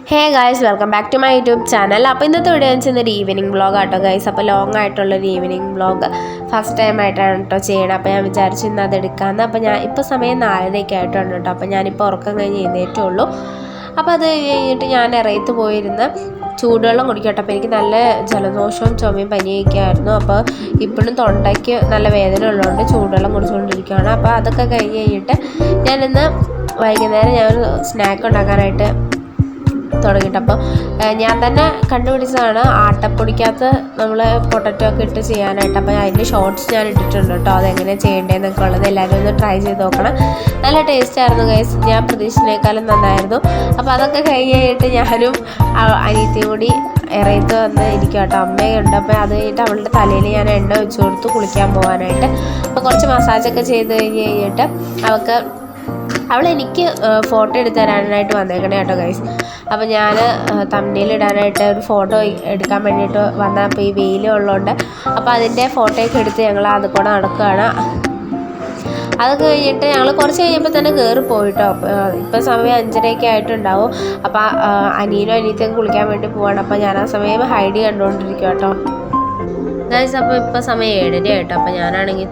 Hey guys, welcome back to my YouTube channel. അപ്പോൾ ഇന്നത്തെ video എന്ന് വെച്ചാൽ ഒരു ഈവനിങ് വ്ളോഗ് ആട്ടോ ഗൈസ്. അപ്പോൾ ലോങ് ആയിട്ടുള്ളൊരു ഈവനിങ് വ്ളോഗ് ഫസ്റ്റ് ടൈം ആയിട്ടാണ് കേട്ടോ ചെയ്യണം. അപ്പോൾ ഞാൻ വിചാരിച്ചു ഇന്ന് അത് എടുക്കാമെന്ന്. അപ്പോൾ ഞാൻ ഇപ്പോൾ സമയം 4:30 ആയിട്ടുണ്ട് കേട്ടോ. അപ്പോൾ ഞാനിപ്പോൾ ഉറക്കം കഴിഞ്ഞ് എഴുന്നേറ്റേ ഉള്ളൂ. അപ്പോൾ അത് കഴിഞ്ഞിട്ട് ഞാൻ ഇറയത്ത് പോയിരുന്ന് ചൂടുവെള്ളം കുടിക്കട്ടെ. അപ്പോൾ എനിക്ക് നല്ല ജലദോഷവും ചുമയും പനിയൊക്കെ ആയിരുന്നു. അപ്പോൾ ഇപ്പോഴും തൊണ്ടയ്ക്ക് നല്ല വേദന ഉള്ളതുകൊണ്ട് ചൂടുവെള്ളം കുടിച്ചുകൊണ്ടിരിക്കുകയാണ്. അപ്പോൾ അതൊക്കെ കഴിഞ്ഞ് കഴിഞ്ഞിട്ട് ഞാനിന്ന് വൈകുന്നേരം ഞാനൊരു സ്നാക്ക് ഉണ്ടാക്കാനായിട്ട് തുടങ്ങിയിട്ട് അപ്പോൾ ഞാൻ തന്നെ കണ്ടുപിടിച്ചതാണ് ആട്ടപ്പൊടിക്കകത്ത് നമ്മൾ പൊട്ടറ്റോ ഒക്കെ ഇട്ട് ചെയ്യാനായിട്ട്. അപ്പോൾ അതിൻ്റെ ഷോർട്സ് ഞാൻ ഇട്ടിട്ടുണ്ട് കേട്ടോ, അതെങ്ങനെയാണ് ചെയ്യേണ്ടതെന്നൊക്കെ ഉള്ളത്. എല്ലാവരും ഒന്ന് ട്രൈ ചെയ്ത് നോക്കണം. നല്ല ടേസ്റ്റ് ആയിരുന്നു ഗൈസ്, ഞാൻ പ്രതീക്ഷിച്ചതിനേക്കാളും നന്നായിരുന്നു. അപ്പോൾ അതൊക്കെ കഴിഞ്ഞിട്ട് ഞാനും അനിയത്തിയും കൂടി ഇറയത്ത് വന്ന് ഇരിക്കും കേട്ടോ. അമ്മയുണ്ട്. അപ്പോൾ അത് കഴിഞ്ഞിട്ട് അവളുടെ തലയിൽ ഞാൻ എണ്ണ വെച്ച് കൊടുത്ത് കുളിക്കാൻ പോകാനായിട്ട്. അപ്പോൾ കുറച്ച് മസാജൊക്കെ ചെയ്ത് കഴിഞ്ഞിട്ട് അവളെനിക്ക് ഫോട്ടോ എടുത്ത് തരാനായിട്ട് വന്നേക്കണേ കേട്ടോ ഗൈസ്. അപ്പോൾ ഞാൻ തംബ്നെയിൽ ഇടാനായിട്ട് ഒരു ഫോട്ടോ എടുക്കാൻ വേണ്ടിയിട്ട് വന്ന. അപ്പോൾ ഈ വെയിൽ ഉള്ളതുകൊണ്ട് അപ്പോൾ അതിൻ്റെ ഫോട്ടോയൊക്കെ എടുത്ത് ഞങ്ങൾ അത് കൂടെ നടക്കുകയാണ്. അതൊക്കെ കഴിഞ്ഞിട്ട് ഞങ്ങൾ കുറച്ച് കഴിഞ്ഞപ്പോൾ തന്നെ കയറി പോയിട്ടോ. ഇപ്പോൾ സമയം 5:30 ആയിട്ടുണ്ടാവും. അപ്പോൾ അനിയനും അനിയത്തിയൊക്കെ കുളിക്കാൻ വേണ്ടി പോവാണ്. അപ്പോൾ ഞാൻ ആ സമയം ഹൈഡ് കണ്ടുകൊണ്ടിരിക്കും കേട്ടോ ഗൈസ്. അപ്പോൾ ഇപ്പോൾ സമയം 7:30 ആയിട്ടോ. അപ്പോൾ ഞാനാണെങ്കിൽ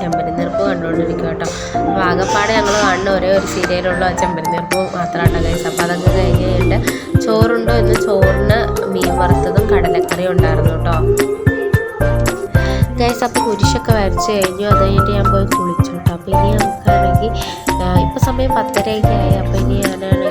ചെമ്പരത്തിനെറുപ്പ് കണ്ടുകൊണ്ടിരിക്കും കേട്ടോ. അപ്പോൾ ആകെപ്പാടെ ഞങ്ങൾ കാണുന്ന ഒരേ ഒരു സീരിയലുള്ള ചെമ്പരത്തിനെറുപ്പ് മാത്രമാട്ടോ ഗൈസ്. അപ്പോൾ അതൊക്കെ കഴിഞ്ഞ് കഴിഞ്ഞിട്ട് ചോറുണ്ടോ ഇന്ന് ചോറിന് മീൻ വറുത്തതും കടലക്കറിയും ഉണ്ടായിരുന്നു കേട്ടോ ഗൈസ്. അപ്പോൾ കുരിശൊക്കെ വരച്ച് കഴിഞ്ഞു. അത് കഴിഞ്ഞിട്ട് ഞാൻ പോയി കുളിച്ചു കേട്ടോ. അപ്പോൾ ഇനി നമുക്കാണെങ്കിൽ ഇപ്പോൾ സമയം 10:30 ആയി. അപ്പോൾ ഇനി ഞാനാണെങ്കിൽ